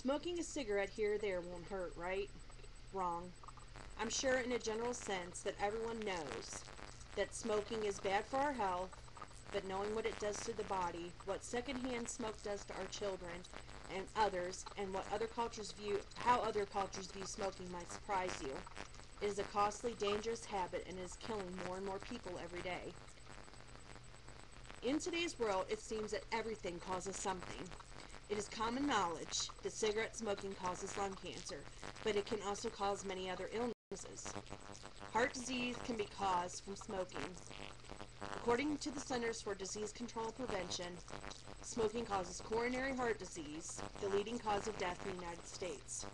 Smoking a cigarette here or there won't hurt, right? Wrong. I'm sure in a general sense that everyone knows that smoking is bad for our health, but knowing what it does to the body, what secondhand smoke does to our children and others, and how other cultures view smoking might surprise you. It is a costly, dangerous habit and is killing more and more people every day. In today's world, it seems that everything causes something. It is common knowledge that cigarette smoking causes lung cancer, but it can also cause many other illnesses. Heart disease can be caused from smoking. According to the Centers for Disease Control and Prevention, smoking causes coronary heart disease, the leading cause of death in the United States.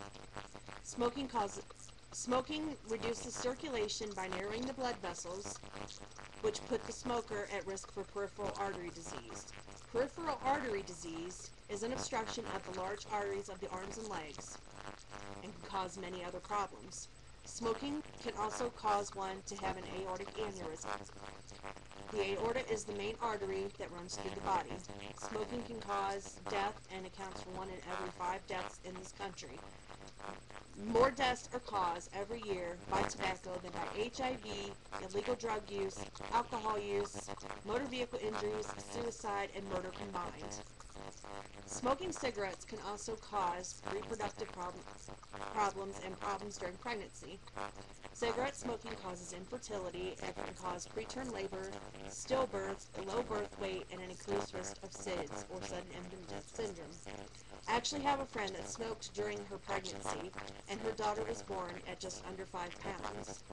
Smoking reduces circulation by narrowing the blood vessels, which put the smoker at risk for peripheral artery disease. Peripheral artery disease is an obstruction of the large arteries of the arms and legs and can cause many other problems. Smoking can also cause one to have an aortic aneurysm. The aorta is the main artery that runs through the body. Smoking can cause death and accounts for 1 in every 5 deaths in this country. More deaths are caused every year by tobacco than by HIV, illegal drug use, alcohol use, motor vehicle injuries, suicide, and murder combined. Smoking cigarettes can also cause reproductive problems and problems during pregnancy. Cigarette smoking causes infertility and can cause preterm labor, stillbirth, low birth weight, and an increased risk of SIDS, or sudden infant death syndrome. I actually have a friend that smoked during her pregnancy, and her daughter was born at just under 5 pounds.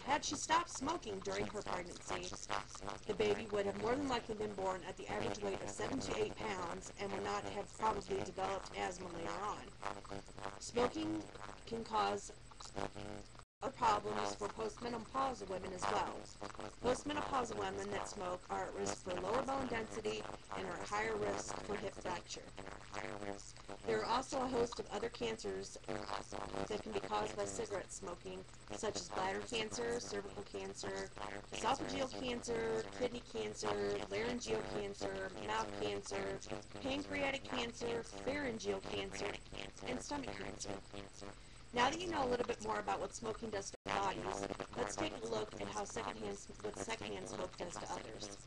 Had she stopped smoking during her pregnancy, the baby would have more than likely been born at the average weight of 7 to 8 pounds and would not have probably developed asthma later on. Smoking can cause other problems for postmenopausal women as well. Postmenopausal women that smoke are at risk for lower bone density and are at higher risk for hip fracture. There are also a host of other cancers that can be caused by cigarette smoking, such as bladder cancer, cervical cancer, esophageal cancer, kidney cancer, laryngeal cancer, mouth cancer, pancreatic cancer, pharyngeal cancer, and stomach cancer. Now that you know a little bit more about what smoking does to our bodies, let's take a look at what secondhand smoke does to others.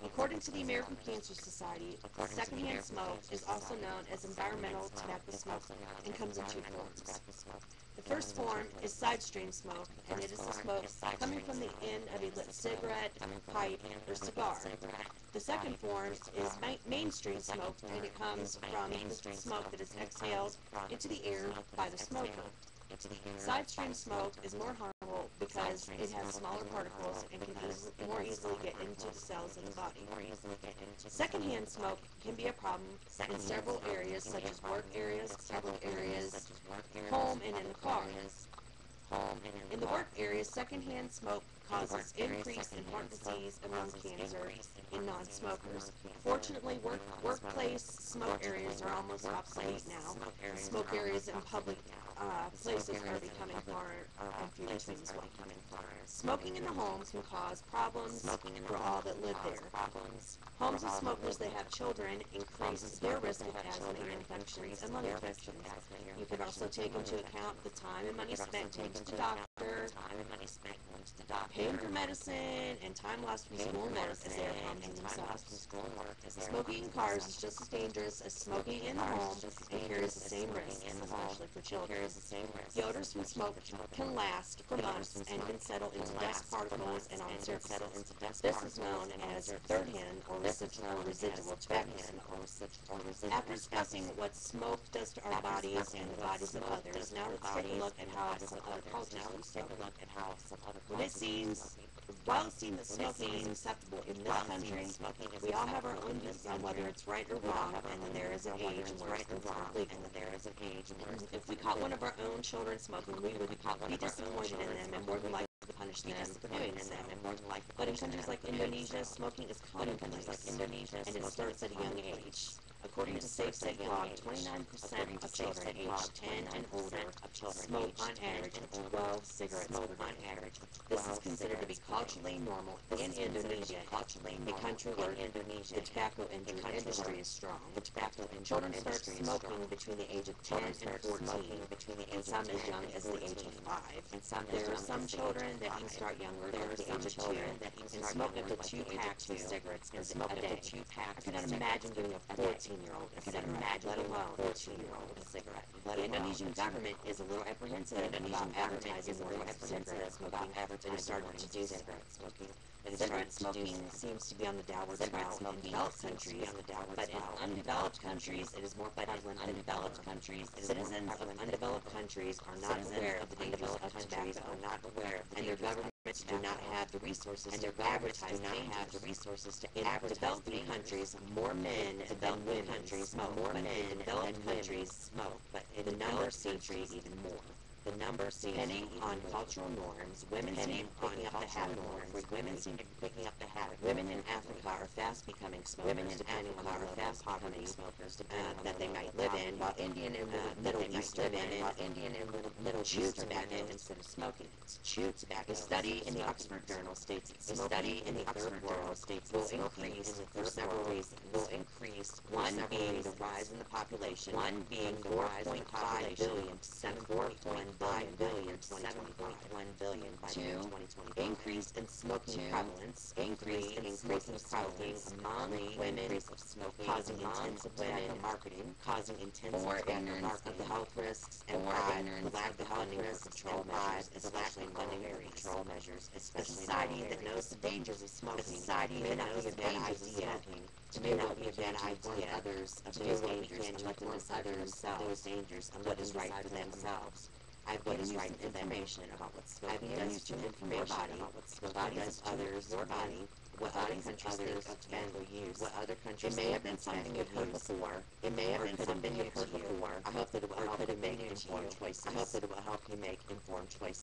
According to the American Cancer Society, secondhand smoke is also known as environmental tobacco smoke and comes in 2 forms. The first form is side stream smoke, and it is the smoke coming from the end of a lit cigarette, pipe, or cigar. The second form is mainstream smoke, and it comes from the smoke that is exhaled into the air by the smoker. Side stream smoke is more harmful because it has smaller particles and can more easily get into the cells of the body. Secondhand smoke can be a problem in several areas, such as work areas, public areas, home, and in the car. In the work area, secondhand smoke causes increase in heart disease and lung cancer in non-smokers. Fortunately, workplace smoke areas are almost obsolete now. Smoke areas in public places are becoming far and few between as well. Smoking in the home can cause problems for all that live there. Homes of smokers that have children increase their risk of asthma ear infections and lung infections. You could also take into account the time and money spent taking to the doctor, paying for medicine, and time lost from school and work as they are problems in themselves. Smoking in cars is just as dangerous as smoking in the home and carries the same risks, especially for children. The odors from smoke can last for months and can settle into dust particles and on surfaces. This is known as third-hand or residual tobacco smoke. After discussing what smoke does to our bodies and the bodies of others, now let's take a look at how some other cultures view smoking. While it seems that smoking is acceptable in this country, we all have our own views on whether it's right or wrong, and then there is an age in which it's not legal. If we caught one of our own children smoking, we would be disappointed in them and more than likely punish them for doing so. But in countries like Indonesia, smoking is commonplace, and it starts at a young age. According to SafeSig blog, 29% of children aged 10 and older smoke on average 12 cigarettes per day. This is considered to be culturally normal in Indonesia, a country where the tobacco industry is strong. Children start smoking between the age of 10 and 14, and some as young as the age of 5. There are some children that can start younger, there are some children that can smoke up to 2 packs of cigarettes a day. I cannot imagine giving a 14-year-old a cigarette, let alone a 2-year-old a cigarette. The Indonesian government is a little apprehensive about advertising more cigarette smoking. They have started to do cigarette smoking. Cigarette smoking seems to be on the downward spiral in developed countries, but in undeveloped countries it is more prevalent. Citizens of undeveloped countries are not aware of the dangers of tobacco, and their governments do not have the resources to advertise dangers. In developing countries, more men than women smoke, but in the number seems to be even more. The number seems depending on cultural norms, women seem to be picking up the habit. Women in Africa are fast becoming smokers, that they might live in, while Indian and Middle East live in, Middle chew tobacco instead of smoking. Chew tobacco. A study in the Oxford Journal states that smoking in the third world will increase for several reasons. One being the rise in the population, 4.5 billion to 7.1 billion by 2025. Increase in smoking prevalence, among women, causing intense tobacco marketing, causing intense ignorance of the health risks, and the lack of funding for control measures, especially control measures. A society that knows the dangers of smoking may not be a bad idea. It may not be a bad idea others of those dangers and let them decide for themselves what is right for themselves. I've given you some information about what smoking does to your body, what does others, your body, what other countries think of tobacco use, what other countries think of something you've heard before. It may have been something you've heard before. I hope that it will help you make informed choices.